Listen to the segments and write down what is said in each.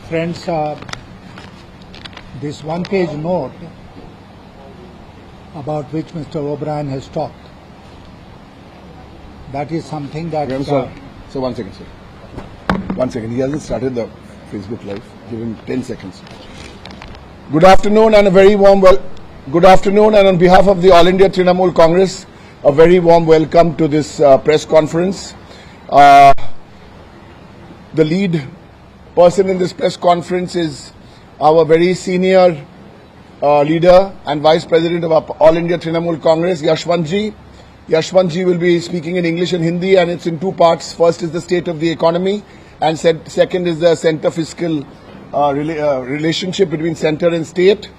Friends, this one-page note about which Mr. O'Brien has talked, that is something that... So 1 second, sir. 1 second. He hasn't started the Facebook Live. Give him 10 seconds. Good afternoon and a very warm Good afternoon, and on behalf of the All India Trinamool Congress, a very warm welcome to this press conference. The lead person in this press conference is our very senior leader and Vice President of All India Trinamool Congress, Yashwant Ji. Yashwant Ji will be speaking in English and Hindi, and it's in two parts. First is the state of the economy, and second is the center fiscal relationship between center and state.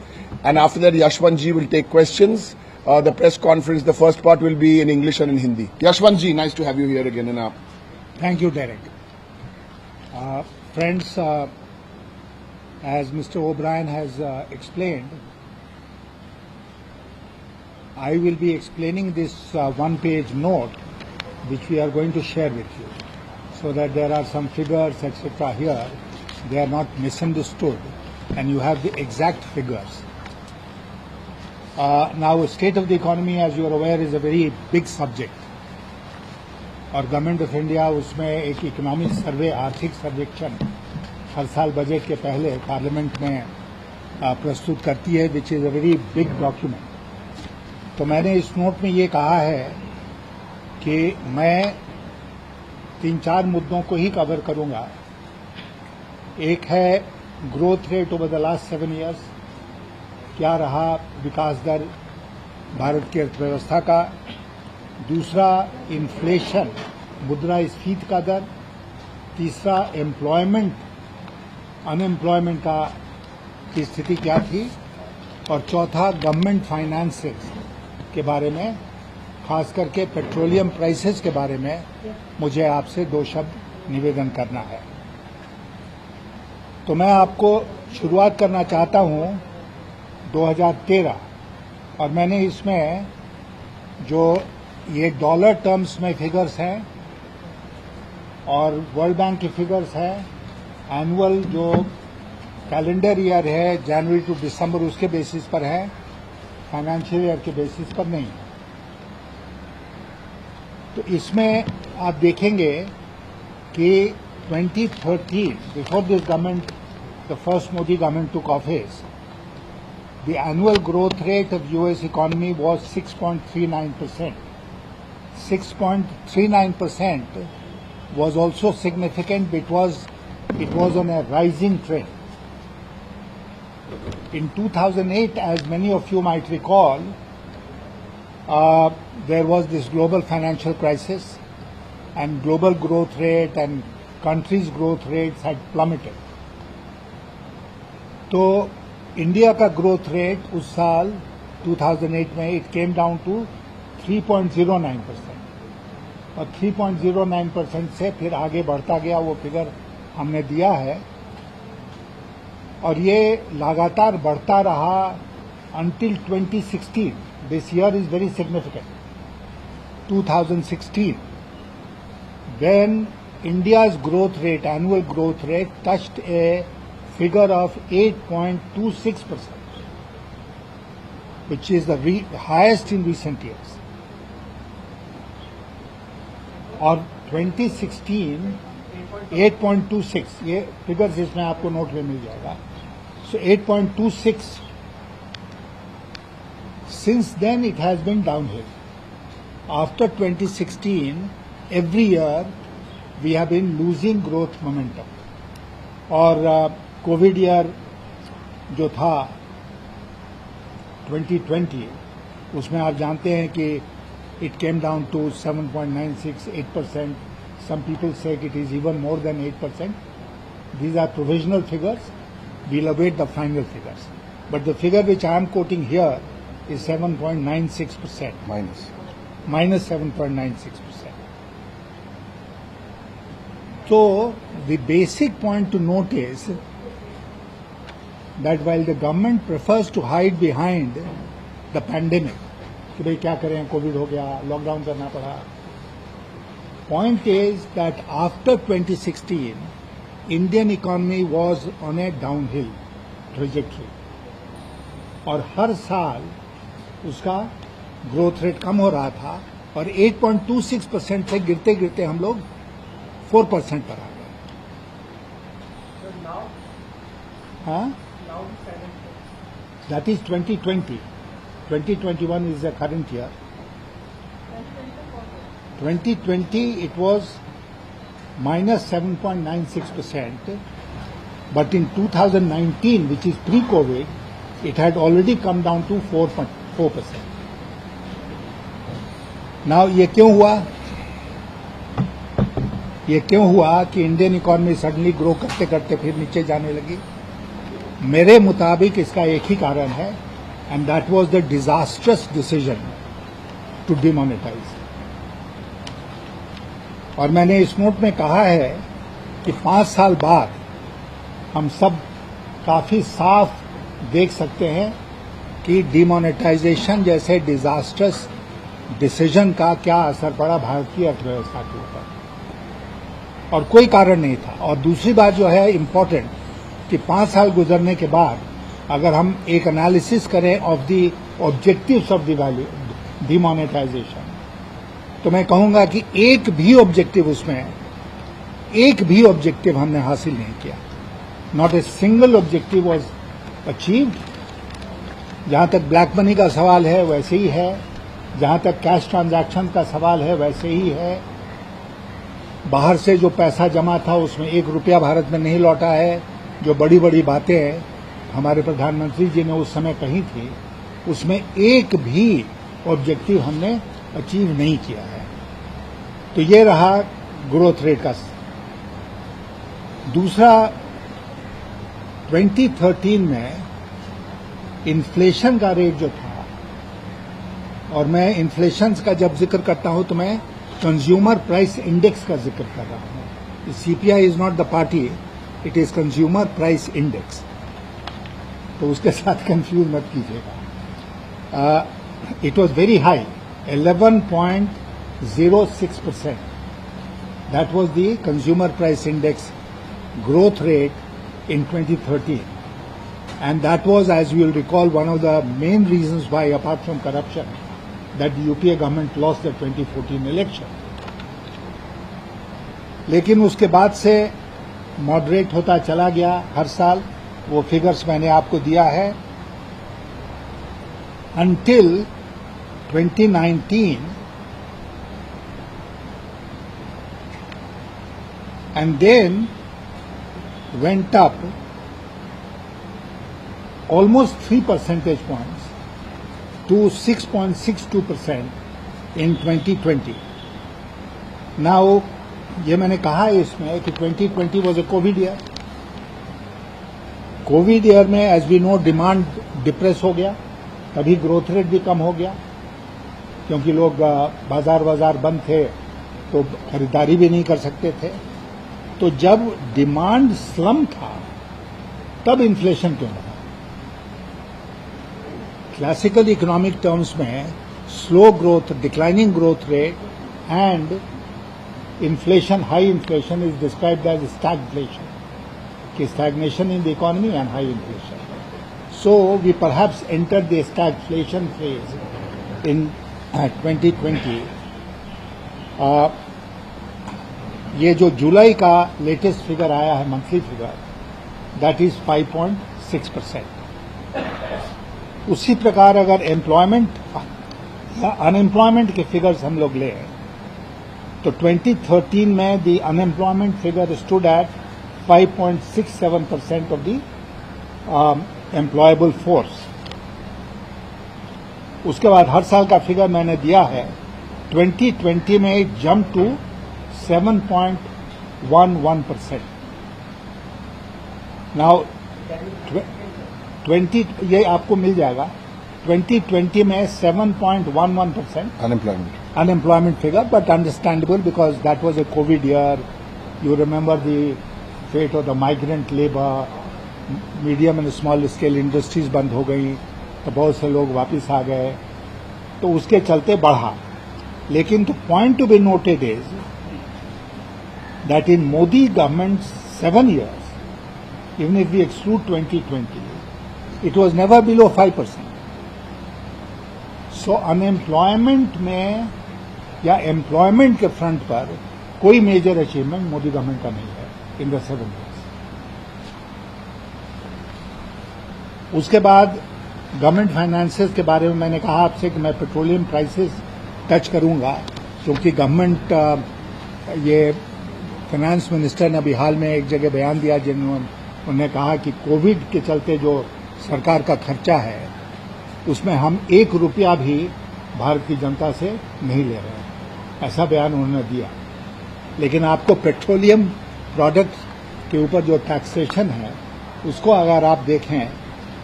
And after that, Yashwant Ji will take questions. The press conference, the first part will be in English and in Hindi. Yashwant Ji, nice to have you here again. Thank you, Derek. Friends, as Mr. O'Brien has explained, I will be explaining this one-page note which we are going to share with you, so that there are some figures, etc. here. They are not misunderstood, and you have the exact figures. Now, state of the economy, as you are aware, is a very big subject. और government of India उसमें एक economic survey, आर्थिक सर्वेक्षण हर साल budget के पहले parliament में प्रस्तुत करती है, which is a very big document. तो मैंने इस नोट में ये कहा है कि मैं 3-4 मुद्दों को ही कवर करूंगा। एक है growth rate over the last 7 years, क्या रहा विकास दर भारत की अर्थव्यवस्था का। दूसरा, इन्फ्लेशन, मुद्रास्फीति का दर। तीसरा, एम्प्लॉयमेंट, अनएम्प्लॉयमेंट का की स्थिति क्या थी। और चौथा, गवर्नमेंट फाइनेंसेस के बारे में, खास करके पेट्रोलियम प्राइसेस के बारे में मुझे आपसे 2 शब्द निवेदन करना है। तो मैं आपको शुरुआत करना चाहता हूं 2013, और मैंने इसमें जो ये डॉलर टर्म्स में फिगर्स हैं और वर्ल्ड बैंक के फिगर्स हैं, एनुअल जो कैलेंडर ईयर है जनवरी टू दिसंबर उसके बेसिस पर है, फाइनेंशियल ईयर के बेसिस पर नहीं। तो इसमें आप देखेंगे कि 2013, before this government, the first Modi government took office, the annual growth rate of US economy was 6.39%. 6.39% was also significant because it was on a rising trend. In 2008, as many of you might recall, there was this global financial crisis, and global growth rate and countries' growth rates had plummeted. तो India का growth rate उस साल 2008 में it came down to 3.09%, और 3.09% से फिर आगे बढ़ता गया। वो फिगर हमने दिया है, और ये लगातार बढ़ता रहा until 2016. This year is very significant. 2016, when India's growth rate, annual growth rate, touched a figure of 8.26%, which is the highest in recent years. और 2016 8.26, ये फिगर्स इसमें आपको नोट में मिल जाएगा। So 8.26, since then it has been downhill. After 2016, every year we have been losing growth momentum. और COVID year जो था 2020, उसमें आप जानते हैं कि it came down to 7.96-8%. Some people say it is even more than 8%. These are provisional figures. We'll await the final figures, but the figure which I am quoting here is 7.96%, minus 7.96%. So the basic point to note is that while the government prefers to hide behind the pandemic, कि भाई क्या करें, Covid हो गया, lockdown करना पड़ा, point is that after 2016, Indian economy was on A downhill trajectory और हर साल उसका ग्रोथ रेट कम हो रहा था और 8.26% से गिरते गिरते हम लोग 4% पर आ गए। हाँ, that is 2020. 2021 is the current year. 2020 it was minus 7.96%, but in 2019, which is pre-COVID, it had already come down to 4.4%. Now ये क्यों हुआ? ये क्यों हुआ कि इंडियन इकोनॉमी सडनली ग्रो करते करते फिर नीचे जाने लगी? मेरे मुताबिक इसका एक ही कारण है, and that was the disastrous decision to demonetise. और मैंने इस नोट में कहा है कि 5 साल बाद हम सब काफी साफ देख सकते हैं कि डिमोनेटाइजेशन जैसे डिजास्ट्रस डिसीजन का क्या असर पड़ा भारत की अर्थव्यवस्था के ऊपर, और कोई कारण नहीं था। और दूसरी बात जो है इम्पोर्टेंट कि 5 साल गुजरने के बाद अगर हम एक एनालिसिस करें of the objectives of the value demonetisation, तो मैं कहूंगा कि एक भी ऑब्जेक्टिव हमने हासिल नहीं किया। Not a single objective was achieved. जहां तक ब्लैक मनी का सवाल है वैसे ही है, जहां तक कैश ट्रांजैक्शन का सवाल है वैसे ही है। बाहर से जो पैसा जमा था उसमें 1 रुपया भारत में नहीं लौटा है। जो बड़ी बड़ी बातें हमारे प्रधानमंत्री जी ने उस समय कही थी, उसमें एक भी ऑब्जेक्टिव हमने अचीव नहीं किया है। तो ये रहा ग्रोथ रेट का। दूसरा, 2013 में इन्फ्लेशन का रेट जो था, और मैं इन्फ्लेशन का जब जिक्र करता हूं तो मैं कंज्यूमर प्राइस इंडेक्स का जिक्र कर रहा हूं। CPI is not the party, it is consumer price index, तो उसके साथ कंफ्यूज मत कीजिएगा। It was very high, 11.06%. That was the consumer price index growth rate in 2013. And that was, as you will recall, one of the main reasons why, apart from corruption, that the UPA government lost the 2014 election. लेकिन उसके बाद से moderate होता चला गया हर साल। वो figures मैंने आपको दिया है। Until 2019, and then went up almost 3 percentage points to 6.62% in 2020. Now, ये मैंने कहा है इसमें कि 2020 was a COVID year. COVID year में as we know demand depress हो गया, तभी ग्रोथ रेट भी कम हो गया, क्योंकि लोग बाजार बंद थे तो खरीदारी भी नहीं कर सकते थे। तो जब डिमांड स्लम था तब इन्फ्लेशन क्यों रहा? क्लासिकल इकोनॉमिक टर्म्स में slow growth, declining growth rate and inflation, high inflation is described as stagflation, कि stagnation in the economy and high inflation. So we perhaps entered the stagflation phase in 2020. ये जो जुलाई का latest figure आया है, monthly figure, that is 5.6%. उसी प्रकार अगर employment या अनएम्प्लॉयमेंट के फिगर्स हम लोग लें तो 2013 में the unemployment figure stood at 5.67% of the employable force. उसके बाद हर साल का फिगर मैंने दिया है। 2020 में इट जंप टू 7.11%. नाउ 20 ये आपको मिल जाएगा। 2020 में 7.11% unemployment figure, but understandable because that was a COVID year. You remember the fate of the migrant labor, medium and small scale industries बंद हो गई तो बहुत से लोग वापस आ गए, तो उसके चलते बढ़ा। लेकिन the point to be noted is that in Modi government 7 years, even if we exclude 2020, it was never below 5%. So unemployment में या एम्प्लॉयमेंट के फ्रंट पर कोई मेजर अचीवमेंट मोदी गवर्नमेंट का नहीं है इन द 7 years. उसके बाद गवर्नमेंट फाइनेंसेस के बारे में मैंने कहा आपसे कि मैं पेट्रोलियम प्राइसेस टच करूंगा, क्योंकि गवर्नमेंट ये फाइनेंस मिनिस्टर ने अभी हाल में एक जगह बयान दिया उन्होंने कहा कि कोविड के चलते जो सरकार का खर्चा है उसमें हम 1 रुपया भी भारत की जनता से नहीं ले रहे हैं, ऐसा बयान उन्होंने दिया. लेकिन आपको पेट्रोलियम प्रोडक्ट्स के ऊपर जो टैक्सेशन है उसको अगर आप देखें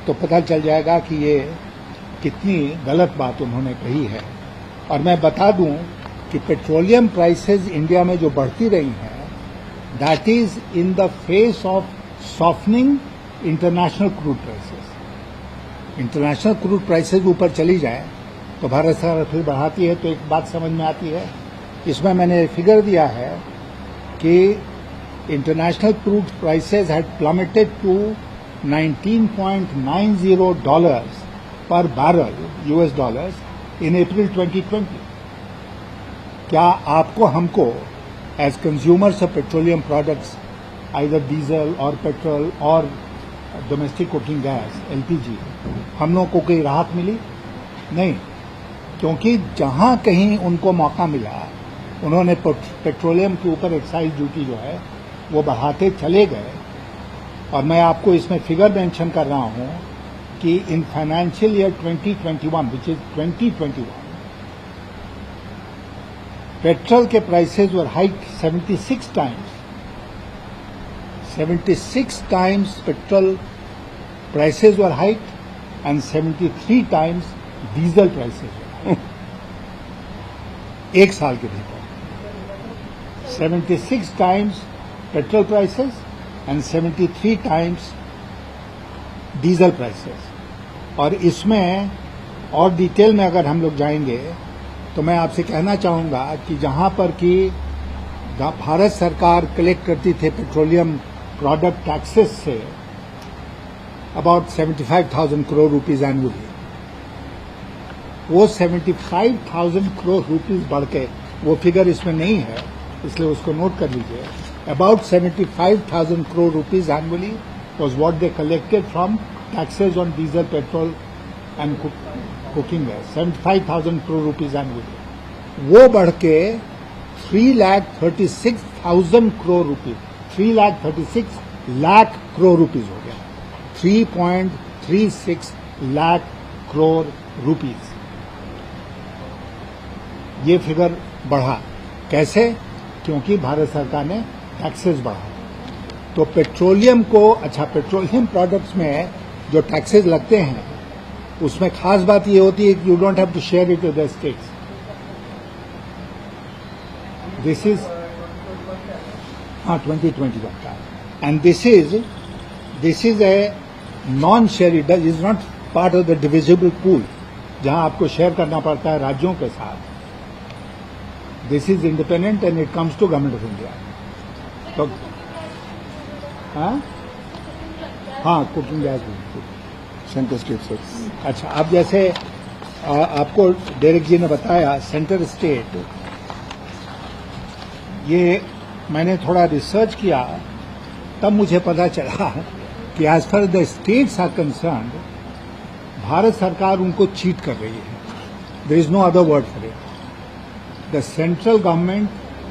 तो पता चल जाएगा कि ये कितनी गलत बात उन्होंने कही है. और मैं बता दूं कि पेट्रोलियम प्राइसेस इंडिया में जो बढ़ती रही हैं, that is in the face of softening international crude prices. International crude prices ऊपर चली जाए तो भारत सरकार फिर बढ़ाती है, तो एक बात समझ में आती है. इसमें मैंने फिगर दिया है कि international crude prices had plummeted to $19.90 per barrel US dollars in April 2020. क्या आपको हमको as consumers of petroleum products, either diesel और पेट्रोल और डोमेस्टिक कुकिंग गैस LPG, हम लोगों को कोई राहत मिली? नहीं, क्योंकि जहां कहीं उनको मौका मिला उन्होंने पेट्रोलियम के ऊपर एक्साइज ड्यूटी जो है वो बढ़ाते चले गए. और मैं आपको इसमें फिगर मेंशन कर रहा हूं कि in financial year 2021 which is 2021, petrol के prices were hike 76 times. 76 times petrol prices were hiked and 73 times diesel prices were hiked. एक साल के भीतर 76 times petrol prices and 73 times diesel prices. और इसमें और डिटेल में अगर हम लोग जाएंगे तो मैं आपसे कहना चाहूंगा कि जहां पर कि भारत सरकार कलेक्ट करती थी petroleum product taxes say about 75,000 crore rupees annually, वो 75,000 crore रुपीज बढ़ के, वो फिगर इसमें नहीं है इसलिए उसको नोट कर लीजिए, about 75,000 crore rupees annually was what they collected from taxes on diesel, petrol and cooking gas. 75,000 crore rupees annually. वो बढ़ के 3,36,000 crore rupees, 3,36 lakh crore rupees हो गया. 3.36 lakh crore rupees. ये फिगर बढ़ा. कैसे? क्योंकि भारत सरकार ने टैक्सेस बढ़ाए. तो पेट्रोलियम को, अच्छा, पेट्रोलियम प्रोडक्ट्स में जो टैक्सेस लगते हैं उसमें खास बात ये होती है कि you don't have to share it with the states. This is 2021 का, and this is a non share, it is not part of the divisible pool जहां आपको शेयर करना पड़ता है राज्यों के साथ. This is independent and it comes to government of India. तो हाँ, cooking gas centre state sir. अच्छा, अब जैसे आपको डेरेक जी ने बताया सेंटर स्टेट, ये मैंने थोड़ा रिसर्च किया तब मुझे पता चला कि as far the states are concerned Bharat सरकार उनको चीट कर रही है. There is no other word for it. The central government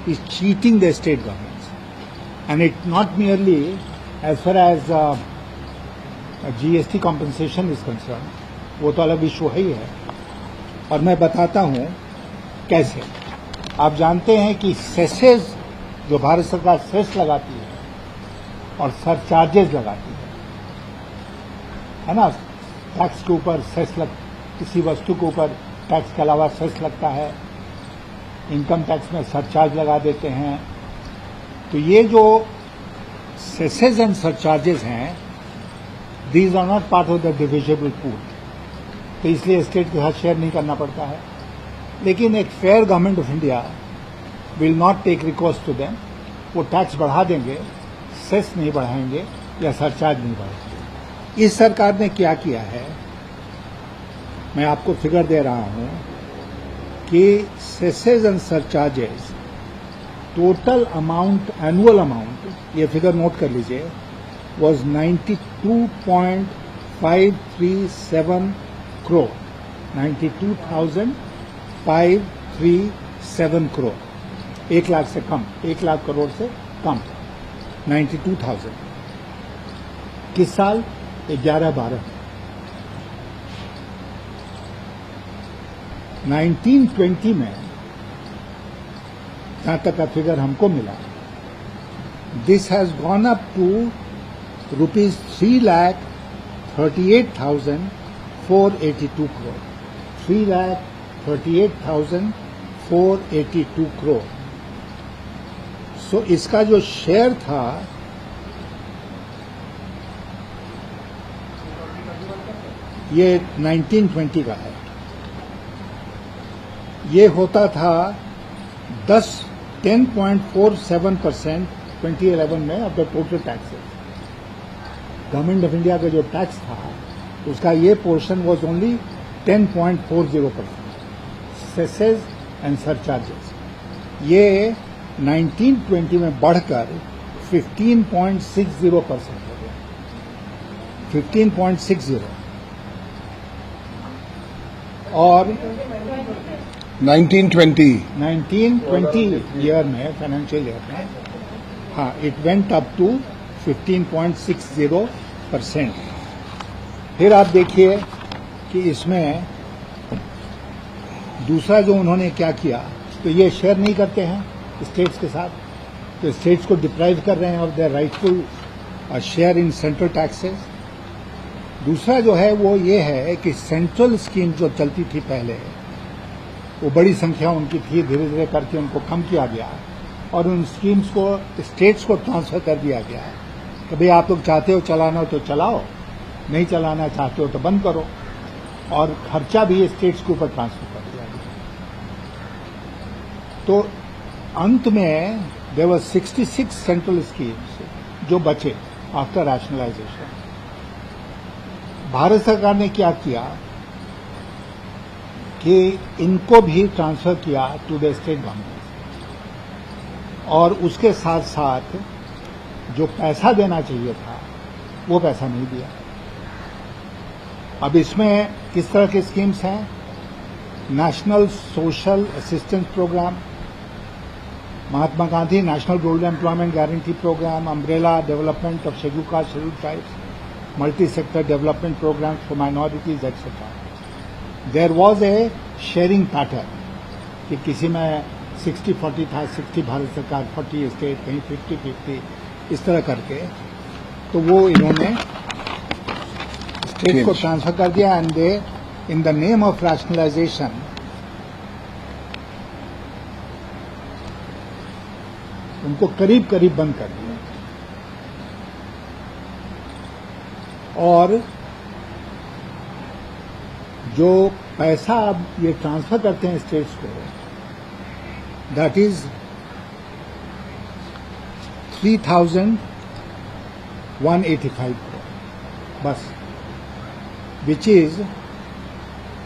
is cheating the state governments and it not merely as far as GST compensation is concern, वो तो अलग issue ही है. और मैं बताता हूं कैसे. आप जानते हैं कि सेसेस, जो भारत सरकार सेस लगाती है और सरचार्जेस लगाती है ना, टैक्स के ऊपर सेस किसी वस्तु के ऊपर टैक्स के अलावा सेस लगता है, इनकम टैक्स में सरचार्ज लगा देते हैं. तो ये जो सेसेस एंड सरचार्जेस हैं, these are not part of the divisible pool, तो इसलिए स्टेट के साथ शेयर नहीं करना पड़ता है. लेकिन एक fair government of India will not take recourse to them. वो टैक्स बढ़ा देंगे, सेस नहीं बढ़ाएंगे या सरचार्ज नहीं बढ़ाएंगे। इस सरकार ने क्या किया है, मैं आपको फिगर दे रहा हूं कि सेसेस and surcharges total amount, annual amount, ये फिगर नोट कर लीजिए, was 92.537 crore, 92,537 crore, 1 लाख से कम, 1 लाख करोड़ से कम, 92,000। किस साल? 11-12। 1920 में जहां तक का फिगर हमको मिला, this has gone up to rupees 3,38,482 crore, 3,38,482 crore। So इसका जो शेयर था ये 1920 का है, ये होता था 10.47% 2011 में of the total taxes. Government of India का जो टैक्स था उसका ये portion was only 10.40%, सेसेस and surcharges. ये 1920 में बढ़कर 15.60% हो गया, 15.60। और 1920 ईयर में, फाइनेंशियल ईयर में, हाँ, इट वेंट अप टू 15.60%। फिर आप देखिए कि इसमें दूसरा जो उन्होंने क्या किया, तो ये शेयर नहीं करते हैं स्टेट्स के साथ, तो स्टेट्स को डिप्राइव कर रहे हैं of their rightful share in central taxes. दूसरा जो है वो ये है कि सेंट्रल स्कीम जो चलती थी पहले, वो बड़ी संख्या उनकी थी, धीरे धीरे करके उनको कम किया गया और उन स्कीम्स को स्टेट्स को ट्रांसफर कर दिया गया है। कभी आप लोग चाहते हो चलाना हो तो चलाओ, नहीं चलाना चाहते हो तो बंद करो, और खर्चा भी स्टेट्स के ऊपर ट्रांसफर कर दिया गया। तो अंत में देयर वर 66 सेंट्रल स्कीम्स जो बचे आफ्टर रैशनलाइजेशन। भारत सरकार ने क्या किया कि इनको भी ट्रांसफर किया टू द स्टेट गवर्नमेंट, और उसके साथ साथ जो पैसा देना चाहिए था वो पैसा नहीं दिया। अब इसमें किस तरह के स्कीम्स हैं? National social assistance programme, Mahatma Gandhi national rural employment guarantee programme, umbrella development of scheduled caste scheduled tribes, multi sector development programme for minorities etcetera. There was a sharing pattern कि किसी में 60-40 था, 60 भारत सरकार, 40 स्टेट, कहीं 50-50, इस तरह करके। तो वो इन्होंने स्टेट को ट्रांसफर कर दिया, and they in the name of rationalisation उनको करीब करीब बंद कर दिया। और जो पैसा अब ये ट्रांसफर करते हैं स्टेट्स को, दैट इज 3,185 crore बस, विच इज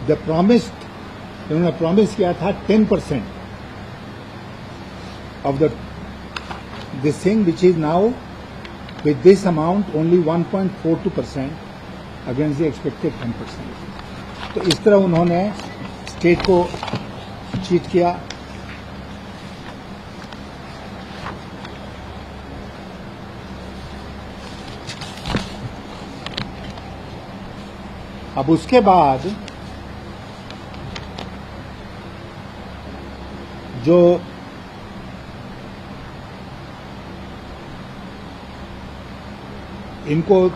द प्रॉमिस्ड, उन्होंने प्रॉमिस किया था 10% of the this thing, which is now with this amount only 1.42% against the expected 10%। तो इस तरह उन्होंने स्टेट को चीट किया। अब उसके बाद जो इनको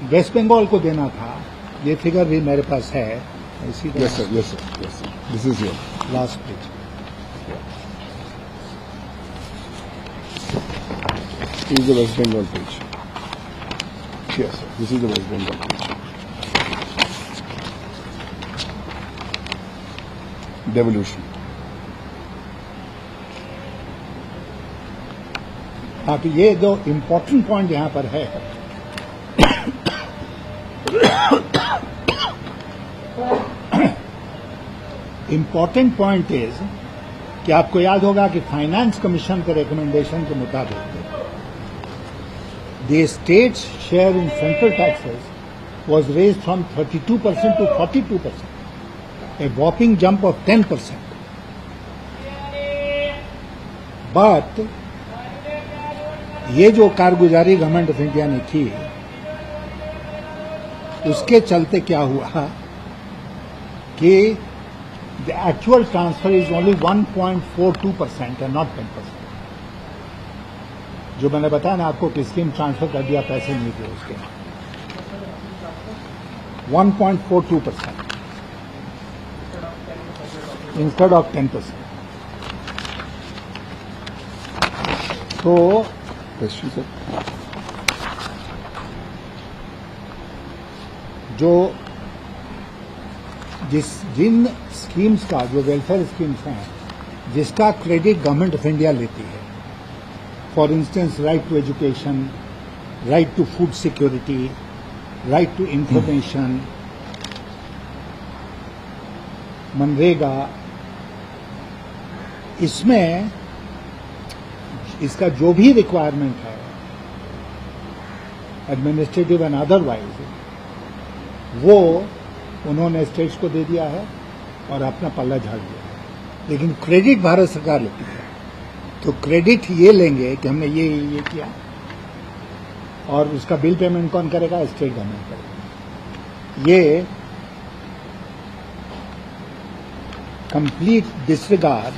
वेस्ट बंगाल को देना था, ये फिगर भी मेरे पास है इसी Yes, sir. Yes, sir. Yes, sir. This is your last page. This is the West Bengal page. Yes, sir. This is the West Bengal page. Devolution. हाँ, तो ये जो इम्पोर्टेंट पॉइंट यहाँ पर है इम्पोर्टेंट पॉइंट इज कि आपको याद होगा कि फाइनेंस कमीशन के रिकमेंडेशन के मुताबिक the states share in central taxes was raised from 32% to 42%, a whopping jump of 10%. But ये जो कारगुजारी गवर्नमेंट ऑफ इंडिया ने की, उसके चलते क्या हुआ कि the actual transfer is only 1.42% and not 10%. जो मैंने बताया ना आपको कि स्कीम ट्रांसफर कर दिया, पैसे नहीं दिए उसके 1.42% instead of 10%. So, question sir. जो जिन स्कीम्स का, जो वेलफेयर स्कीम्स हैं, जिसका क्रेडिट गवर्नमेंट ऑफ इंडिया लेती है, for instance right to education, right to food security, right to information, मनरेगा, इसमें इसका जो भी रिक्वायरमेंट है एडमिनिस्ट्रेटिव एंड अदरवाइज, वो उन्होंने स्टेट्स को दे दिया है और अपना पल्ला झाड़ दिया है। लेकिन क्रेडिट भारत सरकार लेती है, तो क्रेडिट ये लेंगे कि हमने ये किया, और उसका बिल पेमेंट कौन करेगा? स्टेट गवर्नमेंट करेगा। ये complete disregard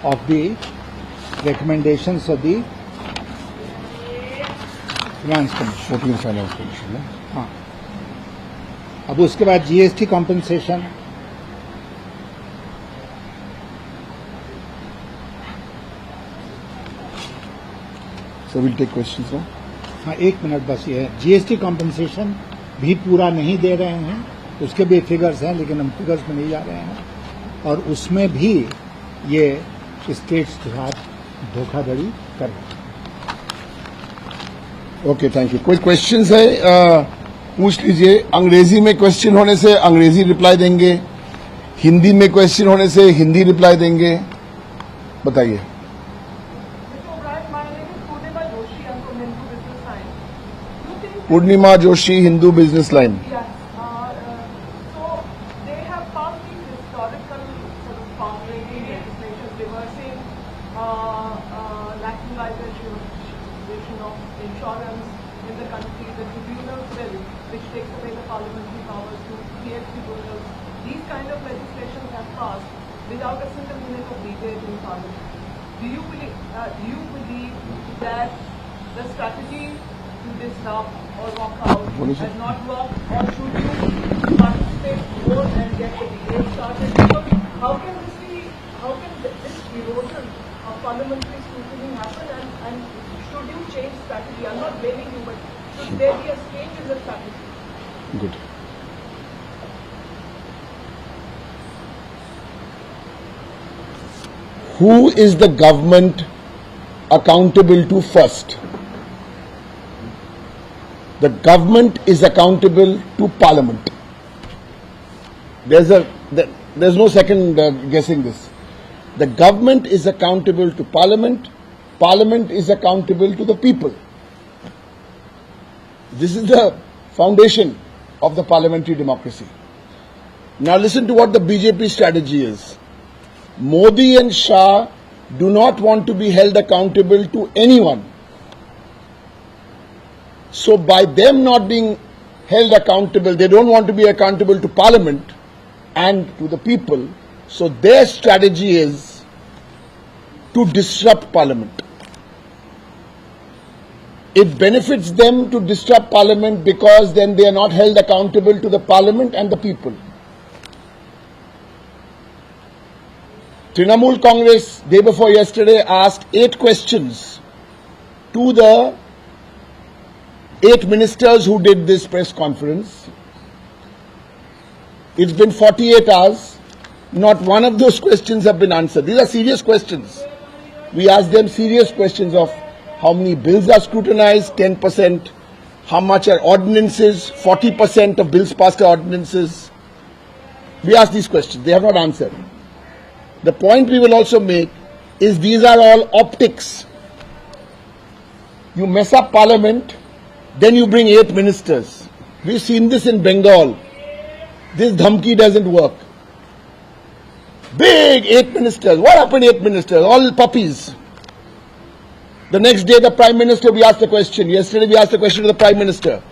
of the recommendations of the finance commission. Finance commission. हाँ, अब उसके बाद GST compensation, So we'll take questions now. हाँ, एक मिनट बस। ये है जीएसटी कॉम्पेंसेशन भी पूरा नहीं दे रहे हैं, उसके भी फिगर्स हैं, लेकिन हम फिगर्स में नहीं जा रहे हैं, और उसमें भी ये स्टेट्स के साथ धोखाधड़ी कर रहे हैं। Okay, thank you. कोई क्वेश्चंस है? पूछ लीजिए। अंग्रेजी में क्वेश्चन होने से अंग्रेजी रिप्लाई देंगे, हिंदी में क्वेश्चन होने से हिंदी रिप्लाई देंगे। बताइए। Purnima Joshi, Hindu business line. Yes. So they have passed these historical sort of boundary legislation reversing nationalization of insurance in the country, the tribunals bill, which takes away the parliamentary powers to create tribunals. These kind of legislations have passed without a single minute of debate in parliament. Do you believe that the strategy to disrupt or walk out has not worked, or should you participate more and get the debate started? Because how can this erosion of parliamentary scrutiny happen, and should you change strategy? I'm not blaming you, but should there be a change in the strategy? Good. Who is the government accountable to first? The government is accountable to Parliament. There's no second guessing this. The government is accountable to Parliament. Parliament is accountable to the people. This is the foundation of the parliamentary democracy. Now listen to what the BJP strategy is. Modi and Shah do not want to be held accountable to anyone. So by them not being held accountable, they don't want to be accountable to Parliament and to the people. So their strategy is to disrupt Parliament. It benefits them to disrupt Parliament because then they are not held accountable to the Parliament and the people. Trinamool Congress, day before yesterday, asked 8 questions to the 8 ministers who did this press conference. It's been 48 hours. Not one of those questions have been answered. These are serious questions. We asked them serious questions of how many bills are scrutinized, 10%, how much are ordinances, 40% of bills passed are ordinances. We asked these questions, they have not answered. The point we will also make is these are all optics. You mess up parliament, then you bring 8 ministers. We've seen this in Bengal. This dhamki doesn't work. Big 8 ministers. What happened 8 ministers? All puppies. The next day the Prime Minister, we asked the question. Yesterday we asked the question to the Prime Minister.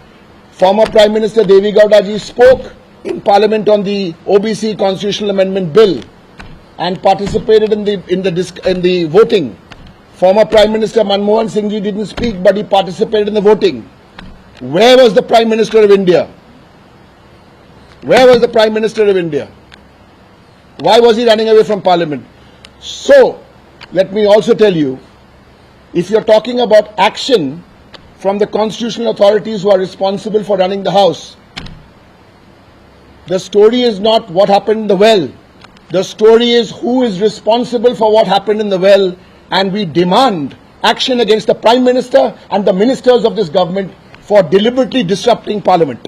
Former Prime Minister Devi Gowda ji spoke in Parliament on the OBC Constitutional Amendment Bill and participated in the voting. Former Prime Minister Manmohan Singh ji didn't speak, but he participated in the voting. Where was the Prime Minister of India? Where was the Prime Minister of India? Why was he running away from Parliament? So, let me also tell you, if you're talking about action from the constitutional authorities who are responsible for running the House, the story is not what happened in the well. The story is who is responsible for what happened in the well, and we demand action against the Prime Minister and the ministers of this government for deliberately disrupting Parliament.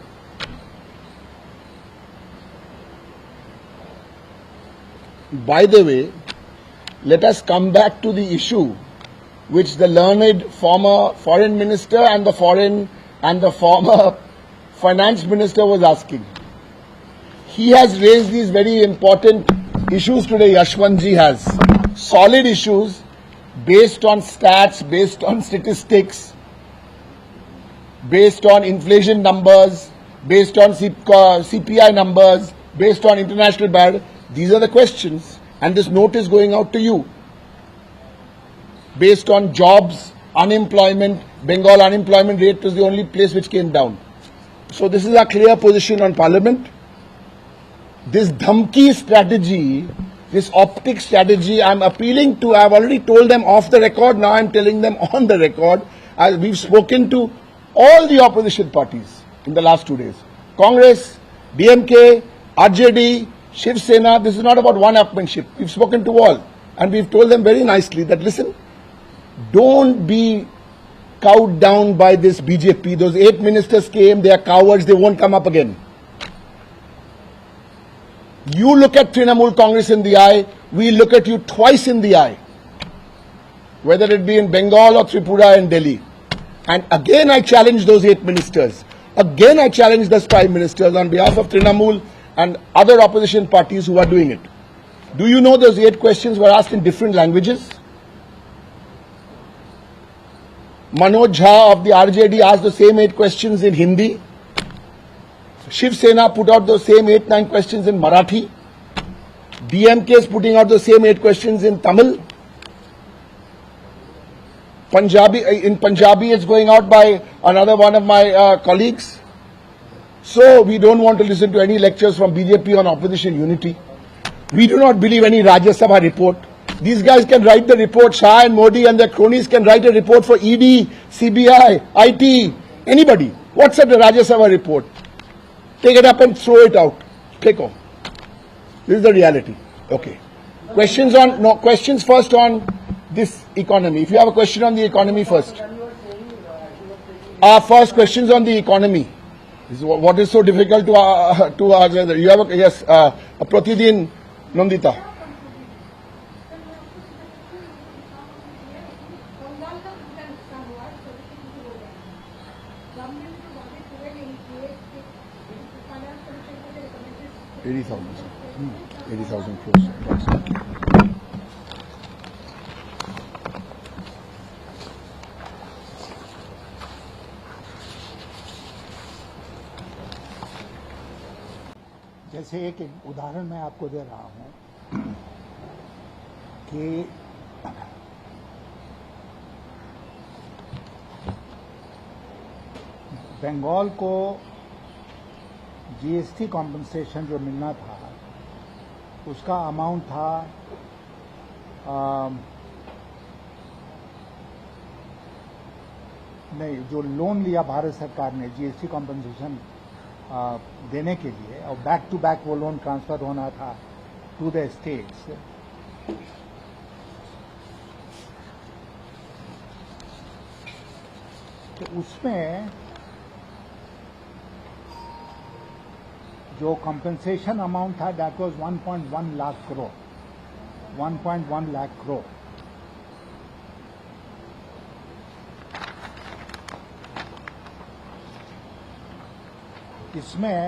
By the way, let us come back to the issue which the learned former foreign minister and the former finance minister was asking. He has raised these very important issues today, Yashwantji has. Solid issues based on stats, based on statistics, based on inflation numbers, based on CPI numbers, based on international bar. These are the questions, and this note is going out to you. Based on jobs, unemployment, Bengal unemployment rate was the only place which came down. So this is our clear position on Parliament. This dhamki strategy, this optic strategy, I'm appealing to, I've already told them off the record, now I'm telling them on the record. We've spoken to all the opposition parties in the last 2 days. Congress, DMK, RJD, Shiv Sena, this is not about one-upmanship. We've spoken to all, and we've told them very nicely that, listen, don't be cowed down by this BJP. Those 8 ministers came, they are cowards, they won't come up again. You look at Trinamool Congress in the eye, we look at you twice in the eye, whether it be in Bengal or Tripura and Delhi. And again I challenge those 8 ministers. Again I challenge those Prime Ministers on behalf of Trinamool and other opposition parties who are doing it. Do you know those 8 questions were asked in different languages? Manoj Jha of the RJD asked the same 8 questions in Hindi. Shiv Sena put out those same 8-9 questions in Marathi. DMK is putting out the same 8 questions in Tamil. In Punjabi it's going out by another one of my colleagues. So we don't want to listen to any lectures from BJP on opposition unity. We do not believe any Rajya Sabha report. These guys can write the report. Shah and Modi and their cronies can write a report for ED, CBI, IT, anybody. What's at the Rajya Sabha report? Take it up and throw it out. Click off. This is the reality. Okay. Questions first on this economy. If you have a question on the economy first. Our first questions on the economy. This is what is so difficult to answer. You have a Pratidin Nandita. $80,000 crores. जैसे एक उदाहरण मैं आपको दे रहा हूं कि बंगाल को GST compensation जो मिलना था उसका अमाउंट था नहीं, जो लोन लिया भारत सरकार ने जीएसटी कॉम्पनसेशन देने के लिए, और बैक टू बैक वो लोन ट्रांसफर होना था टू द स्टेट्स। तो उसमें जो कंपनसेशन अमाउंट था दैट वाज 1.1 लाख करोड़, 1.1 लाख करोड़। इसमें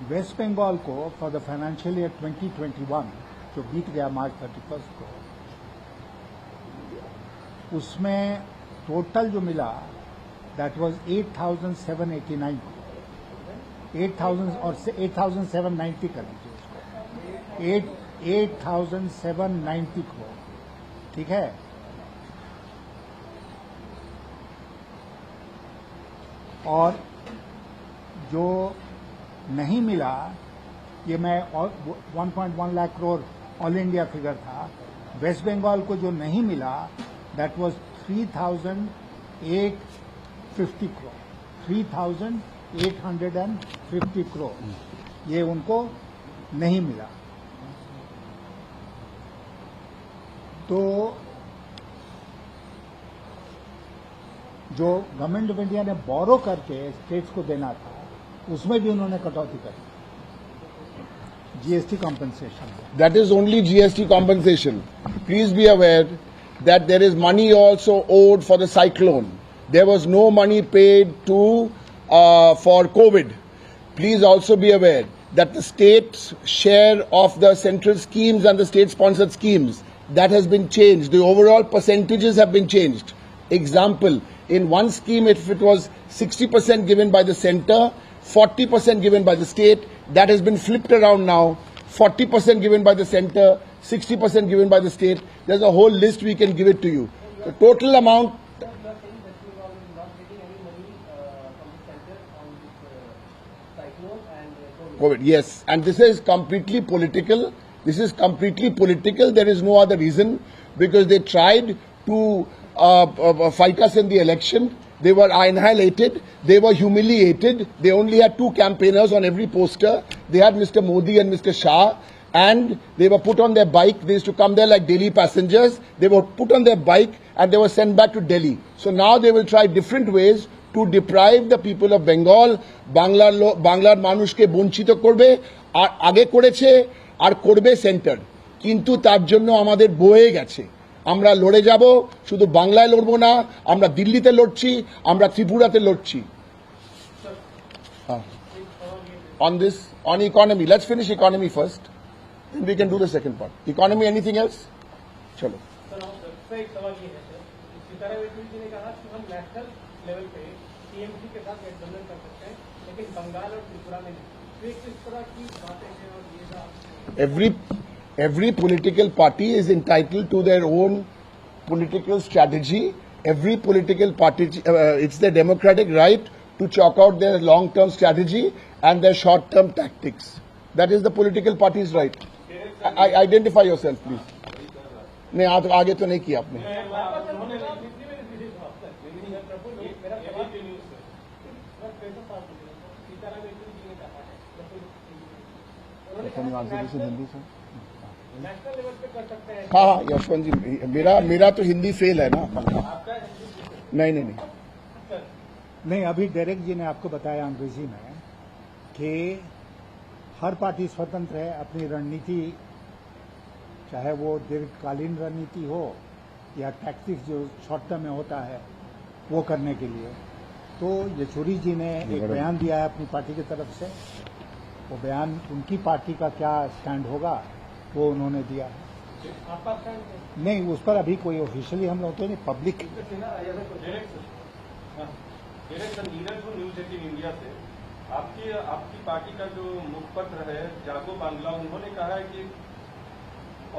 वेस्ट बंगाल को फॉर द फाइनेंशियल ईयर 2021 जो बीत गया मार्च 31 को, उसमें टोटल जो मिला दैट वाज 8,789 करोड़, 8,000 और 8,790 कर लीजिए उसको, 8,790 करोड़, ठीक है। और जो नहीं मिला, ये मैं 1.1 lakh crore all India figure था, वेस्ट बंगाल को जो नहीं मिला दैट वाज 3,850 करोड़, 3,850 करोड़, ये उनको नहीं मिला। तो जो गवर्नमेंट ऑफ इंडिया ने बोरो करके स्टेट्स को देना था उसमें भी उन्होंने कटौती करी, GST compensation. That is only GST compensation. Please be aware that there is money also owed for the cyclone. There was no money paid to for COVID. Please also be aware that the state's share of the central schemes and the state-sponsored schemes, that has been changed. The overall percentages have been changed. Example, in one scheme, if it was 60% given by the center, 40% given by the state, that has been flipped around now. 40% given by the center, 60% given by the state. There's a whole list, we can give it to you. The total amount. You are saying that you are not getting any money from the center on this cyclone and COVID, yes. And this is completely political. This is completely political. There is no other reason, because they tried to fight us in the election. They were annihilated. They were humiliated. They only had two campaigners on every poster. They had Mr. Modi and Mr. Shah. And they were put on their bike. They used to come there like daily passengers. They were put on their bike and they were sent back to Delhi. So now they will try different ways to deprive the people of Bengal. Banglar manushke bonchito korbe. Ar age koreche ar korbe centered. Kintu tar jonno amader boye geche. আমরা লড়ে যাব, শুধু বাংলায় লড়বো না, আমরা দিল্লিতে লড়ছি, আমরা ত্রিপুরাতে লড়ছি। On this, on economy, let's finish economy first, then we can do the second part. Economy, anything else? चलो। सर एक सवाल ये है सर, सीतारामन जी ने कहा कि हम नेशनल लेवल पे टीएमसी के साथ गठबंधन कर सकते हैं, लेकिन बंगाल और त्रिपुरा में नहीं। तो किस तरह की बातें हैं और ये Every political party is entitled to their own political strategy. Every political party, it's their democratic right to chalk out their long-term strategy and their short-term tactics. That is the political party's right. Identify yourself, please. नहीं आगे तो नहीं किया आपने। हाँ यशवंत जी, मेरा तो Hindi fail है ना। नहीं अभी डायरेक्ट जी ने आपको बताया अंग्रेजी में कि हर पार्टी स्वतंत्र है अपनी रणनीति, चाहे वो दीर्घकालीन रणनीति हो या टैक्टिक्स जो शॉर्ट टर्म में होता है वो करने के लिए। तो येचुरी जी ने एक बयान दिया है अपनी पार्टी की तरफ से, वो बयान उनकी पार्टी का क्या स्टैंड होगा वो उन्होंने दिया है। नहीं, उस पर अभी कोई ऑफिशियली हम लोग तो नहीं, पब्लिक। न्यूज 18 इंडिया से आपकी पार्टी का जो मुखपत्र है जागो बांग्ला, उन्होंने कहा है कि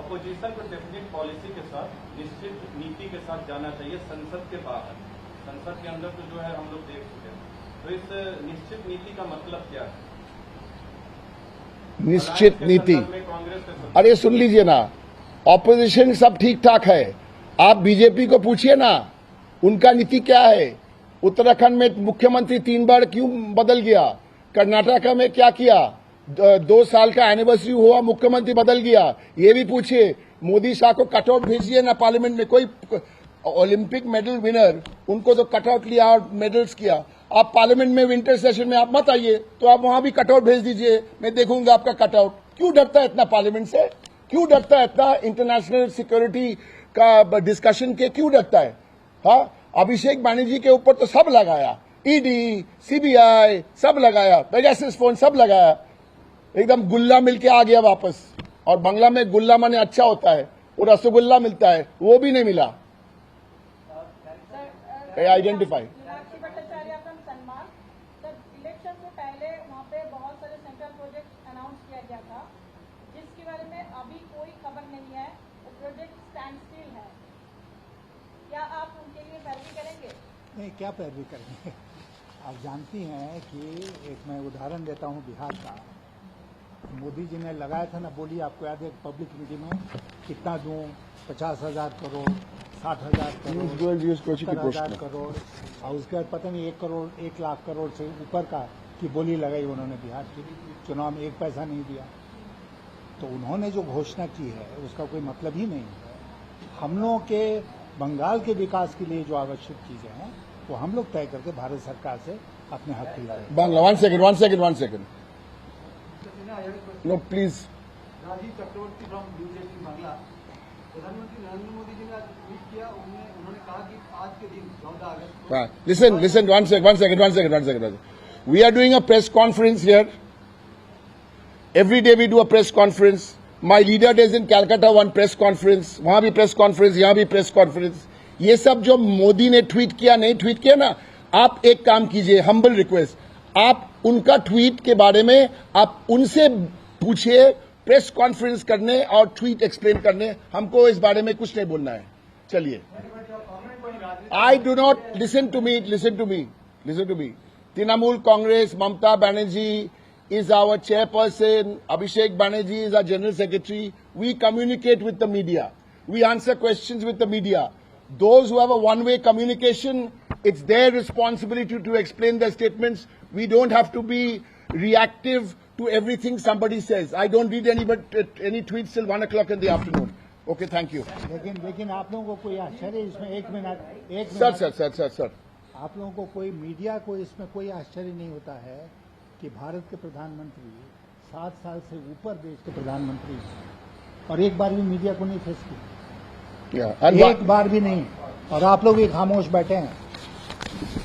अपोजिशन को डेफिनेट पॉलिसी के साथ, निश्चित नीति के साथ जाना चाहिए संसद के बाहर। संसद के अंदर तो जो है हम लोग देख चुके हैं। तो इस निश्चित नीति का मतलब क्या है? निश्चित नीति, अरे सुन लीजिए ना, ऑपोजिशन सब ठीक ठाक है, आप बीजेपी को पूछिए ना उनका नीति क्या है। उत्तराखंड में मुख्यमंत्री 3 बार क्यों बदल गया, कर्नाटक में क्या किया, 2 साल का एनिवर्सरी हुआ, मुख्यमंत्री बदल गया। ये भी पूछिए, मोदी शाह को कटआउट भेजिए ना पार्लियामेंट में। कोई ओलंपिक मेडल विनर, उनको तो कटआउट लिया और मेडल्स किया। आप पार्लियामेंट में विंटर सेशन में आप मत आइए, तो आप वहां भी कटआउट भेज दीजिए, मैं देखूंगा आपका कटआउट। क्यों डरता है इतना पार्लियामेंट से? क्यों डरता है इतना इंटरनेशनल सिक्योरिटी का डिस्कशन के? क्यों डरता है? हाँ, अभिषेक बैनर्जी के ऊपर तो सब लगाया, ईडी, सीबीआई सब लगाया, पेगासस फोन सब लगाया, एकदम गुल्ला मिलके आ गया वापस। और बांग्ला में गुल्ला माने अच्छा होता है, वो रसगुल्ला मिलता है, वो भी नहीं मिला। आइडेंटिफाई मीनाक्षी भट्टाचार्य का सम्मान। सर, इलेक्शन से पहले वहाँ पे बहुत सारे सेंट्रल प्रोजेक्ट अनाउंस किया गया था, जिसके बारे में अभी कोई खबर नहीं है। वो प्रोजेक्ट स्टैंड स्टिल है। क्या आप उनके लिए पैरवी करेंगे? नहीं, क्या पैरवी करेंगे? आप जानती हैं कि एक मैं उदाहरण देता हूँ बिहार का। मोदी जी ने लगाया था ना, बोली आपको याद है पब्लिक मीटिंग में, कितना दूं, 50,000 करोड़, 60,000 करोड़, 70,000 करोड़, और उसके बाद पता नहीं 1 करोड़, 1 लाख करोड़ से ऊपर का की बोली लगाई उन्होंने। बिहार के चुनाव में 1 पैसा नहीं दिया। तो उन्होंने जो घोषणा की है उसका कोई मतलब ही नहीं है। हम लोगों के बंगाल के विकास के लिए जो आवश्यक चीजें हैं वो हम लोग तय करके भारत सरकार से अपने हक की लड़ाई। Bangla, 1 second. No please. Rajiv Chakraborty from BJP Bangla. प्रधानमंत्री नरेंद्र मोदी जी ने आज ट्वीट किया, उन्होंने कहा कि आज के दिन 14 अगस्त Listen, 1 second. We are doing a press conference here. Every day we do a press conference. My leader is in Calcutta, one press conference. वहां भी press conference, यहाँ भी press conference. ये सब जो मोदी ने ट्वीट किया, नहीं ट्वीट किया ना, आप एक काम कीजिए, हम्बल रिक्वेस्ट, आप उनका ट्वीट के बारे में आप उनसे पूछिए। प्रेस कॉन्फ्रेंस करने और ट्वीट एक्सप्लेन करने, हमको इस बारे में कुछ नहीं बोलना है। चलिए। I do not listen to me. Trinamool Congress, Mamata Banerjee is our chairperson. Abhishek Banerjee is our general secretary. We communicate with the media. We answer questions with the media. Those who have a one-way communication, it's their responsibility to explain their statements. We don't have to be reactive to everything somebody says. I don't read any tweets till 1 o'clock in the afternoon. Okay, thank you. लेकिन आप लोगों को कोई आश्चर्य इसमें एक minute sir आप लोगों को कोई मीडिया को इसमें कोई आश्चर्य नहीं होता है कि भारत के प्रधानमंत्री 7 साल से ऊपर देश के प्रधानमंत्री और एक बार भी मीडिया को नहीं फेस किया, एक बार भी नहीं। और आप लोग भी खामोश बैठे हैं।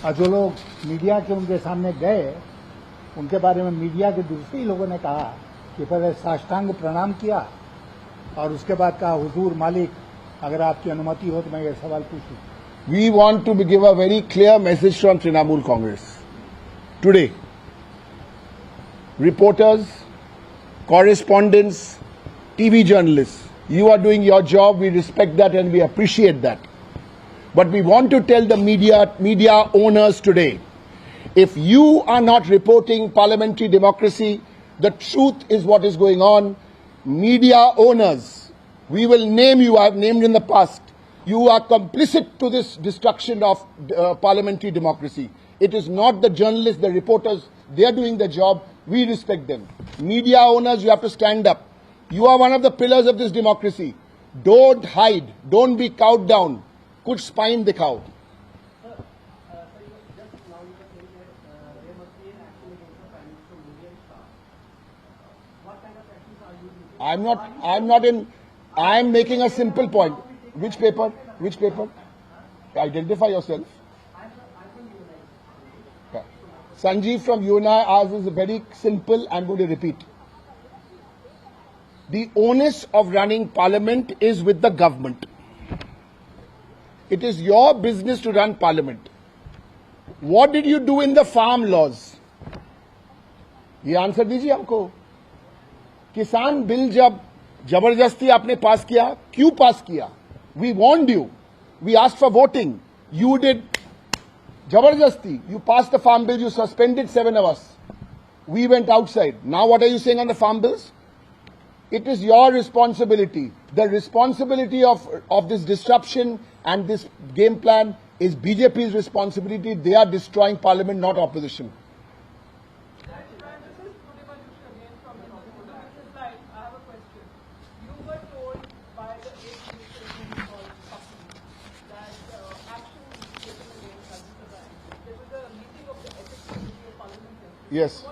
और जो लोग मीडिया के उनके सामने गए, उनके बारे में मीडिया के दूसरे ही लोगों ने कहा कि पहले साष्टांग प्रणाम किया और उसके बाद कहा, हुजूर मालिक अगर आपकी अनुमति हो तो मैं ये सवाल पूछूं। We want to give a very clear message from Trinamool Congress. Today, reporters, correspondents, TV journalists, you are doing your job. We respect that and we appreciate that. But we want to tell the media owners today, if you are not reporting parliamentary democracy, the truth is what is going on. Media owners, we will name you, I have named in the past. You are complicit to this destruction of parliamentary democracy. It is not the journalists, the reporters, they are doing their job. We respect them. Media owners, you have to stand up. You are one of the pillars of this democracy. Don't hide. Don't be cowed down. Kuch spine dikhao. I am making a simple point. Which paper? Identify yourself. Sanjeev from UNI, ours is very simple. I'm going to repeat. The onus of running parliament is with the government. It is your business to run parliament. What did you do in the farm laws? ये answer दीजिए हमको। किसान bill जब जबरदस्ती आपने पास किया, क्यों पास किया? We warned you. We asked for voting. You did jabardasti. You passed the farm bill. You suspended 7 of us. We went outside. Now what are you saying on the farm bills? It is your responsibility. The responsibility of this disruption and this game plan is BJP's responsibility. They are destroying parliament, not opposition. This is Purnimajush again from Yes.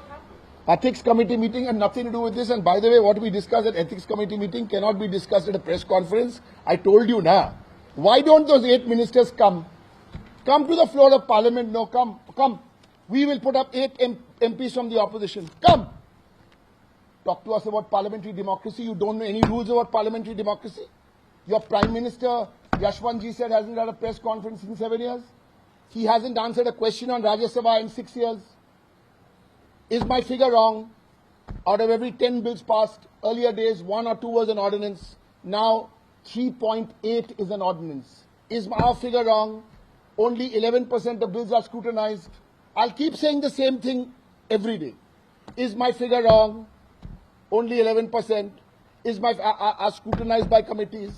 Ethics committee meeting and nothing to do with this. And by the way, what we discussed at ethics committee meeting cannot be discussed at a press conference. I told you now. Why don't those 8 ministers come? Come to the floor of parliament. No, come. We will put up 8 MPs from the opposition. Come. Talk to us about parliamentary democracy. You don't know any rules about parliamentary democracy. Your Prime Minister, Yashwantji, said hasn't had a press conference in 7 years. He hasn't answered a question on Rajya Sabha in 6 years. Is my figure wrong? Out of every 10 bills passed, earlier days, 1 or 2 was an ordinance. Now, 3.8 is an ordinance. Is our figure wrong? Only 11% of bills are scrutinized. I'll keep saying the same thing every day. Is my figure wrong? Only 11% are scrutinized by committees.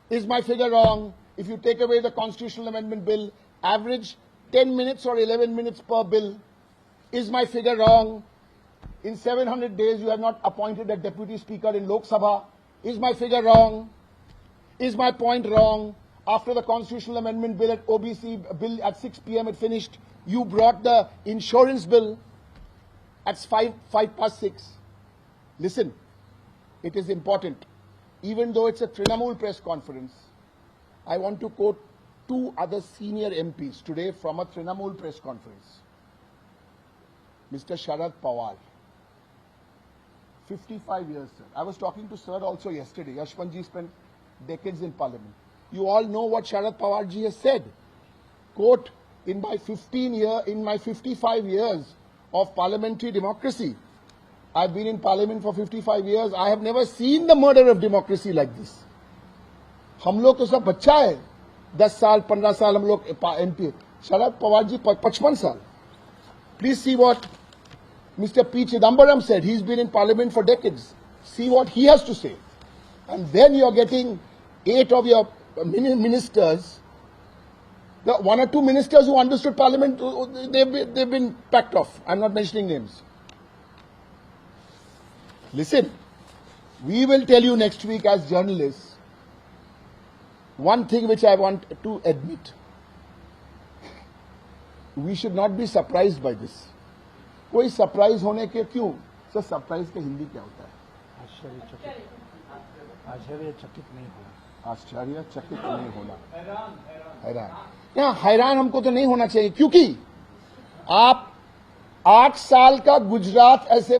Is my figure wrong? If you take away the constitutional amendment bill, average 10 minutes or 11 minutes per bill. Is my figure wrong? In 700 days, you have not appointed a deputy speaker in Lok Sabha. Is my figure wrong? Is my point wrong? After the constitutional amendment bill at OBC bill at 6 p.m. it finished, you brought the insurance bill at 5:05. Listen, it is important. Even though it's a Trinamool press conference, I want to quote 2 other senior MPs today from a Trinamool press conference. Mr. Sharad Pawar, 55 years, sir. I was talking to sir also yesterday. Yashwantji spent decades in parliament. You all know what Sharad Pawar ji has said. Quote, in my 55 years of parliamentary democracy, I've been in parliament for 55 years. I have never seen the murder of democracy like this. हम लोग तो सब बच्चा है, 10 साल, 15 साल हम लोग MP. Sharad Pawar ji 55 साल. Please see what Mr. P. Chidambaram said. He's been in parliament for decades. See what he has to say. And then you're getting 8 of your ministers, the 1 or 2 ministers who understood parliament, they've been packed off. I'm not mentioning names. Listen, we will tell you next week as journalists one thing which I want to admit. We should not be surprised by this. कोई surprise होने के क्यों? Sir surprise का हिंदी क्या होता है? आश्चर्यचकित नहीं होना। आश्चर्यचकित नहीं होना। हैरान। यहाँ हैरान हमको तो नहीं होना चाहिए, क्योंकि आप 8 साल का गुजरात ऐसे